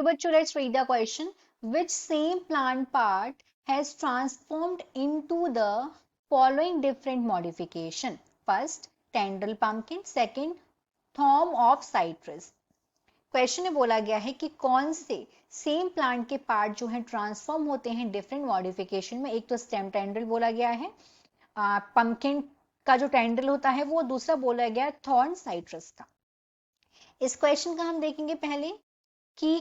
बच्चों, let's read the question. Which same plant part has transformed into the following different modification? First, tendril pumpkin. Second, thorn of citrus. Question में बोला गया है कि कौन से सेम प्लांट के पार्ट जो है ट्रांसफॉर्म होते हैं डिफरेंट मॉडिफिकेशन में. एक तो स्टेम टेंड्रिल बोला गया है, पंपकिन का जो टेंड्रिल होता है वो, दूसरा बोला गया है थॉर्न साइट्रस का. इस क्वेश्चन का हम देखेंगे पहले की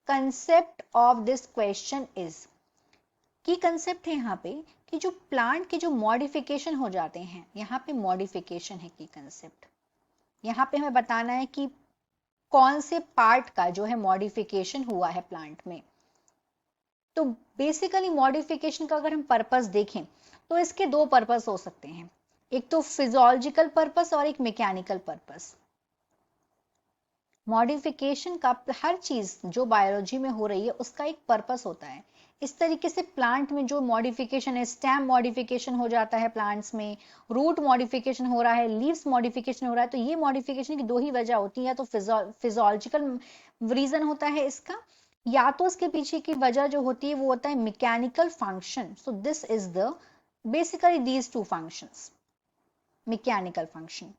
concept of this question is. की कंसेप्ट है यहाँ पे कि जो प्लांट के जो मॉडिफिकेशन हो जाते हैं, यहाँ पे मॉडिफिकेशन है की कंसेप्ट. यहाँ पे हमें बताना है कि कौन से पार्ट का जो है मॉडिफिकेशन हुआ है प्लांट में. तो बेसिकली मॉडिफिकेशन का अगर हम पर्पस देखें तो इसके दो पर्पस हो सकते हैं. एक तो फिजियोलॉजिकल पर्पस और एक मैकेनिकल पर्पस. मॉडिफिकेशन का हर चीज जो बायोलॉजी में हो रही है उसका एक पर्पस होता है. इस तरीके से प्लांट में जो मॉडिफिकेशन है, स्टेम मॉडिफिकेशन हो जाता है प्लांट्स में, रूट मॉडिफिकेशन हो रहा है, लीव्स मॉडिफिकेशन हो रहा है, तो ये मॉडिफिकेशन की दो ही वजह होती है. तो फिजियोलॉजिकल रीजन होता है इसका, या तो इसके पीछे की वजह जो होती है वो होता है mechanical function. So this is the basically these two functions, mechanical function.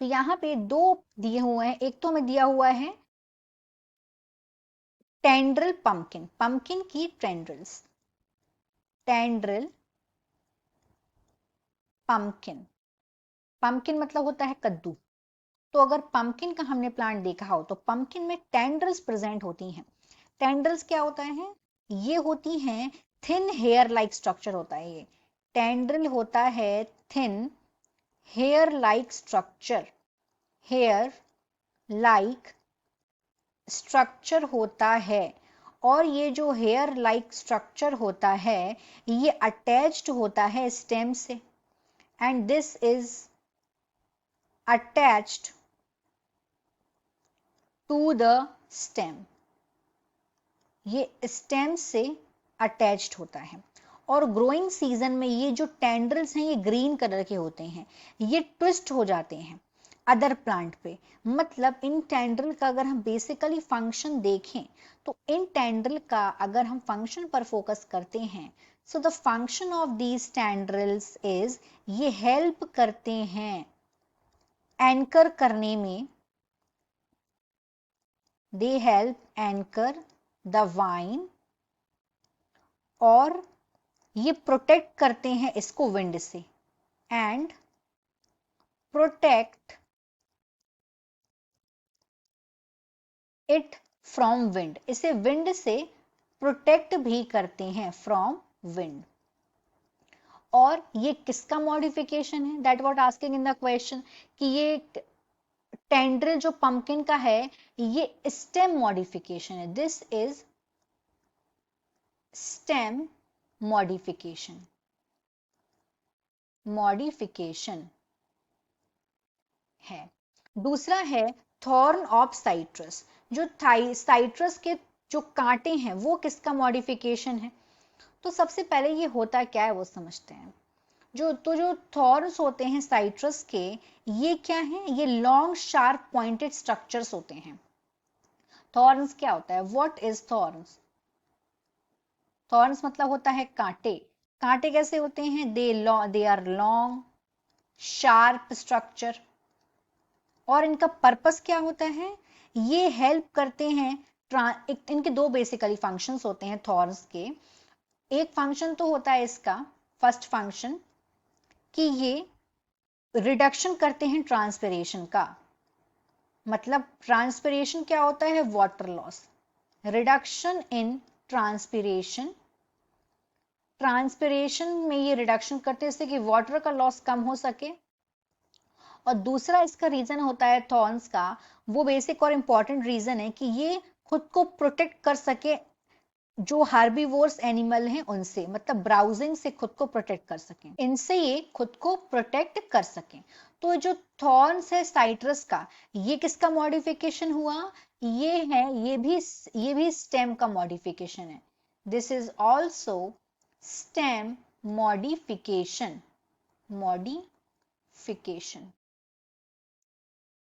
तो यहाँ पे दो दिए हुए हैं. एक तो हमें दिया हुआ है टेंड्रिल पंपकिन, पंपकिन की टेंड्रिल्स, टेंड्रिल पंपकिन. पंपकिन मतलब होता है कद्दू. तो अगर पंपकिन का हमने प्लांट देखा हो तो पंपकिन में टेंड्रिल्स प्रेजेंट होती हैं. टेंड्रिल्स क्या होता है? ये होती हैं थिन हेयर लाइक स्ट्रक्चर होता है ये. टेंड्रिल होता है thin hair like structure, hair like structure होता है. और ये जो हेयर लाइक स्ट्रक्चर होता है ये अटैच्ड होता है स्टेम से, and this is attached to the stem. ये स्टेम से अटैच्ड होता है. और ग्रोइंग सीजन में ये जो टेंड्रिल्स हैं ये ग्रीन कलर के होते हैं, ये ट्विस्ट हो जाते हैं अदर प्लांट पे. मतलब इन टेंड्रिल का अगर हम बेसिकली फंक्शन देखें तो इन टेंड्रिल का अगर हम फंक्शन पर फोकस करते हैं, so the function of these tendrils is, ये हेल्प करते हैं एंकर करने में, they help anchor the wine, और ये प्रोटेक्ट करते हैं इसको विंड से, and protect it from wind. इसे विंड से प्रोटेक्ट भी करते हैं, फ्रॉम विंड. और ये किसका मॉडिफिकेशन है? That what asking in the question कि ये टेंड्रिल जो पंपकिन का है ये स्टेम मॉडिफिकेशन है. This is stem modification, modification है. दूसरा है थॉर्न ऑफ साइट्रस. जो साइट्रस के जो कांटे हैं वो किसका मॉडिफिकेशन है? तो सबसे पहले ये होता क्या है वो समझते हैं. जो थॉर्न्स होते हैं साइट्रस के, ये क्या है? ये लॉन्ग शार्प पॉइंटेड स्ट्रक्चर्स होते हैं. थॉर्न्स क्या होता है? What is thorns? थॉर्न्स मतलब होता है कांटे. कांटे कैसे होते हैं? They are long sharp structure. और इनका पर्पस क्या होता है? ये हेल्प करते हैं, इनके दो बेसिकली फंक्शंस होते हैं थॉर्न्स के. एक फंक्शन तो होता है इसका, फर्स्ट फंक्शन, कि ये रिडक्शन करते हैं ट्रांसपिरेशन का. मतलब ट्रांसपिरेशन क्या होता है? Water loss. Reduction in transpiration, transpiration में ये रिडक्शन करते हैं इससे कि वाटर का लॉस कम हो सके. और दूसरा इसका रीजन होता है थॉर्न्स का, वो बेसिक और इंपॉर्टेंट रीजन है कि ये खुद को प्रोटेक्ट कर सके जो हार्बीवोर्स एनिमल हैं उनसे, मतलब ब्राउजिंग से खुद को प्रोटेक्ट कर सकें, इनसे ये खुद को प्रोटेक्ट कर सकें. तो जो थॉर्न्स है साइट्रस का, ये किसका मॉडिफिकेशन हुआ? ये भी स्टेम का मॉडिफिकेशन है. This is also stem modification, modification.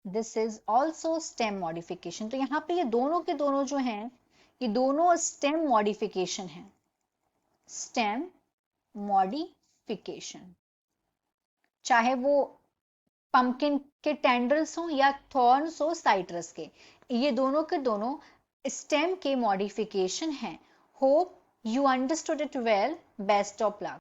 This is also stem modification. तो यहाँ पे ये दोनों के दोनों जो हैं, ये दोनों स्टेम मॉडिफिकेशन है, स्टेम मॉडिफिकेशन। चाहे वो पंपकिन के टेंडल्स हो या थॉर्न्स हो साइट्रस के, ये दोनों के दोनों स्टेम के मॉडिफिकेशन हैं। Hope you understood it well. Best of luck.